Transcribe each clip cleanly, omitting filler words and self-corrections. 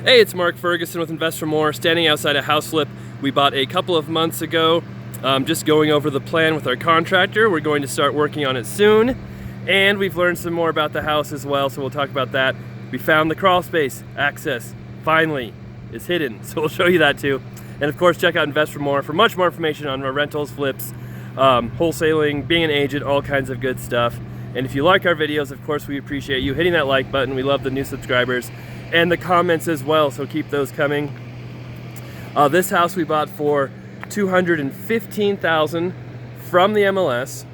Hey, it's Mark Ferguson with Invest for More, standing outside a house flip we bought a couple of months ago. Just going over the plan with our contractor. We're going to start working on it soon, and we've learned some more about the house as well, so we'll talk about that. We found the crawl space access, finally. It's hidden, so we'll show you that too. And of course, check out Invest for More for much more information on our rentals, flips, wholesaling, being an agent, all kinds of good stuff. And if you like our videos, of course, we appreciate you hitting that like button. We love the new subscribers and the comments as well, so keep those coming. This house we bought for $215,000 from the MLS,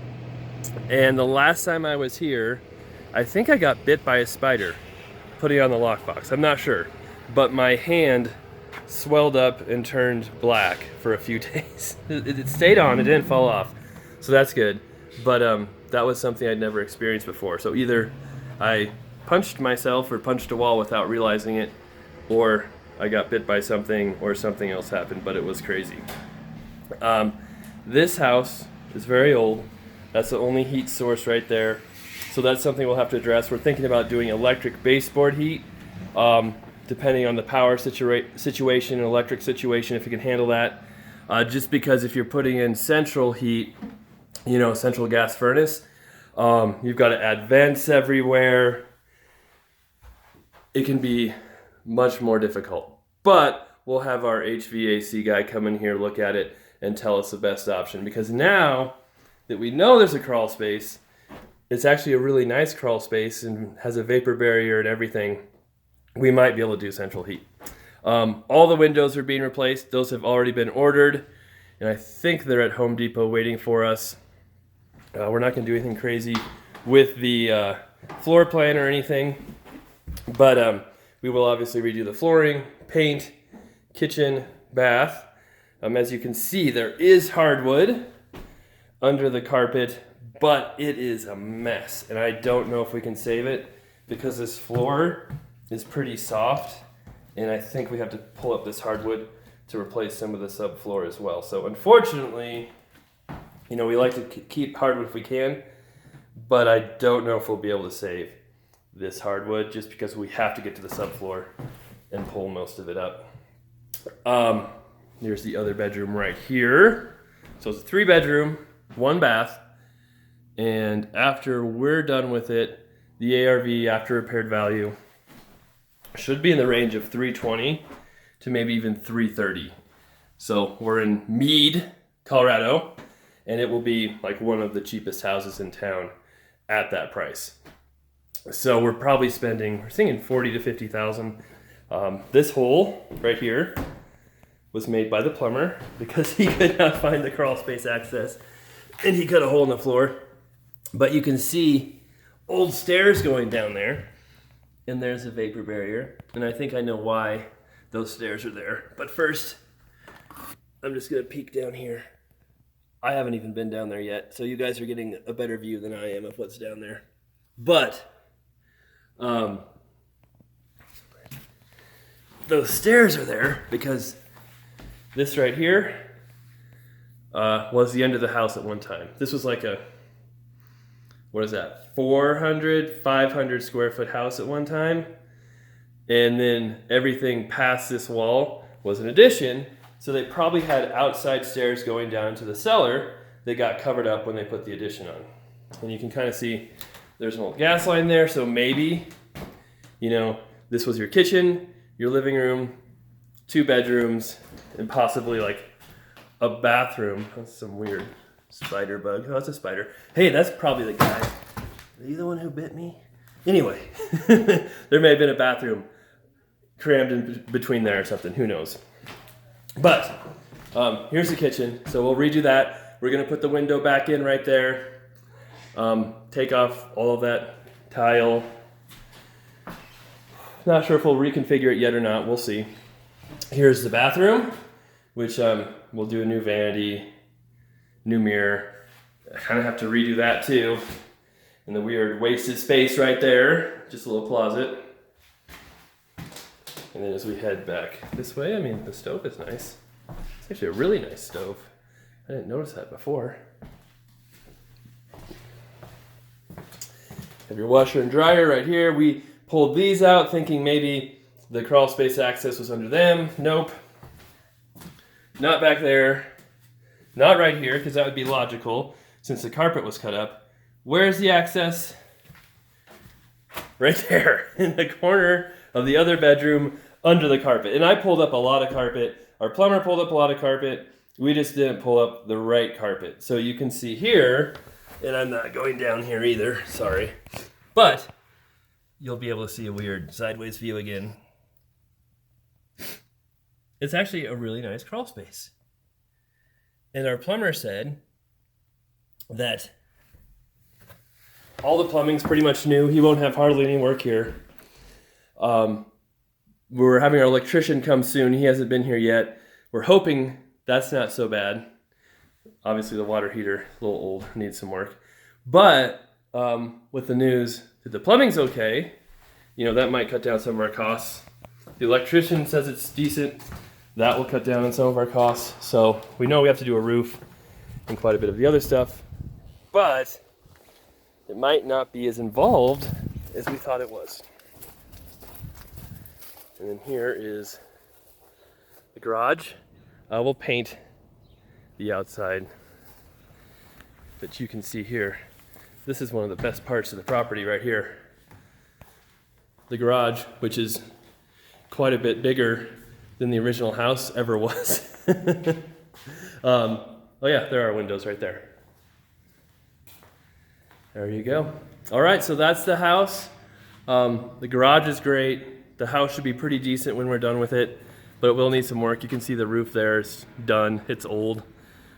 and the last time I was here, I think I got bit by a spider putting on the lockbox. I'm not sure, but my hand swelled up and turned black for a few days. It stayed on, it didn't fall off, so that's good. But that was something I'd never experienced before. So either I punched myself or punched a wall without realizing it, or I got bit by something or something else happened, but it was crazy. This house is very old. That's the only heat source right there. So that's something we'll have to address. We're thinking about doing electric baseboard heat, depending on the power situation and electric situation, if you can handle that. Just because if you're putting in central heat, central gas furnace, you've got to add vents everywhere. It can be much more difficult, but we'll have our HVAC guy come in here, look at it, and tell us the best option. Because now that we know there's a crawl space, it's actually a really nice crawl space and has a vapor barrier and everything, we might be able to do central heat. All the windows are being replaced. Those have already been ordered, and I think they're at Home Depot waiting for us. We're not going to do anything crazy with the floor plan or anything, but we will obviously redo the flooring, paint, kitchen, bath. As you can see, there is hardwood under the carpet, but it is a mess, and I don't know if we can save it because this floor is pretty soft, and I think we have to pull up this hardwood to replace some of the subfloor as well. So unfortunately, we like to keep hardwood if we can, but I don't know if we'll be able to save this hardwood just because we have to get to the subfloor and pull most of it up. Here's the other bedroom right here. So it's a 3-bedroom, 1 bath, and after we're done with it, the ARV after repaired value should be in the range of $320 to maybe even $330. So we're in Meade, Colorado, and it will be like one of the cheapest houses in town at that price. So we're probably spending, we're thinking $40,000 to $50,000. This hole right here was made by the plumber because he could not find the crawl space access, and he cut a hole in the floor. But you can see old stairs going down there, and there's a vapor barrier, and I think I know why those stairs are there. But first, I'm just gonna peek down here. I haven't even been down there yet, so you guys are getting a better view than I am of what's down there. But those stairs are there because this right here was the end of the house at one time. This was like a, 400, 500 square foot house at one time. And then everything past this wall was an addition. So they probably had outside stairs going down to the cellar that got covered up when they put the addition on. And you can kind of see there's an old gas line there. So maybe, this was your kitchen, your living room, 2 bedrooms, and possibly like a bathroom. That's some weird spider bug. Oh, that's a spider. Hey, that's probably the guy. Are you the one who bit me? Anyway, there may have been a bathroom crammed in between there or something. Who knows? But here's the kitchen. So we'll redo that. We're going to put the window back in right there. Take off all of that tile. Not sure if we'll reconfigure it yet or not. We'll see. Here's the bathroom, which we'll do a new vanity, new mirror. I kind of have to redo that too. And the weird wasted space right there, just a little closet. And then as we head back this way, the stove is nice. It's actually a really nice stove. I didn't notice that before. Have your washer and dryer right here. We pulled these out thinking maybe the crawl space access was under them. Nope. Not back there. Not right here, because that would be logical since the carpet was cut up. Where's the access? Right there, in the corner of the other bedroom under the carpet. And I pulled up a lot of carpet. Our plumber pulled up a lot of carpet. We just didn't pull up the right carpet. So you can see here, and I'm not going down here either, sorry. But you'll be able to see a weird sideways view again. It's actually a really nice crawl space. And our plumber said that all the plumbing's pretty much new. He won't have hardly any work here. We're having our electrician come soon. He hasn't been here yet. We're hoping that's not so bad. Obviously the water heater, a little old, needs some work. But with the news that the plumbing's okay, you know, that might cut down some of our costs. The electrician says it's decent. That will cut down on some of our costs. So we know we have to do a roof and quite a bit of the other stuff. But it might not be as involved as we thought it was. And then here is the garage. We'll paint the outside. But you can see here, this is one of the best parts of the property right here. The garage, which is quite a bit bigger than the original house ever was. Oh yeah, there are windows right there. There you go. All right, so that's the house. The garage is great. The house should be pretty decent when we're done with it, but it will need some work. You can see the roof there is done. It's old,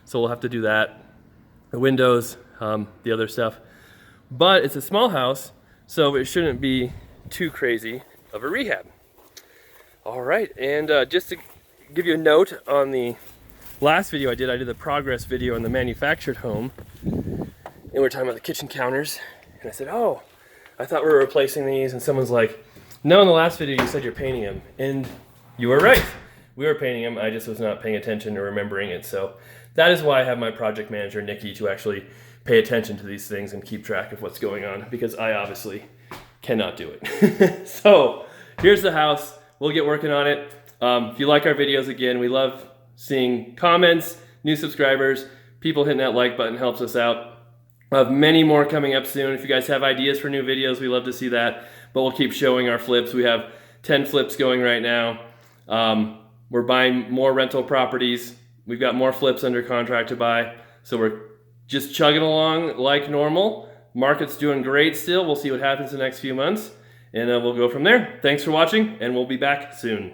so we'll have to do that. The windows, the other stuff. But it's a small house, so it shouldn't be too crazy of a rehab. All right, and just to give you a note on the last video I did the progress video on the manufactured home. And we're talking about the kitchen counters. And I said, oh, I thought we were replacing these. And someone's like, no, in the last video you said you're painting them. And you were right. We were painting them. I just was not paying attention or remembering it. So that is why I have my project manager, Nikki, to actually pay attention to these things and keep track of what's going on, because I obviously cannot do it. So here's the house. We'll get working on it. If you like our videos, again, we love seeing comments, new subscribers, people hitting that like button helps us out. We'll have many more coming up soon. If you guys have ideas for new videos, we love to see that. But we'll keep showing our flips. We have 10 flips going right now. We're buying more rental properties. We've got more flips under contract to buy. So we're just chugging along like normal. Market's doing great still. We'll see what happens in the next few months. And we'll go from there. Thanks for watching, and we'll be back soon.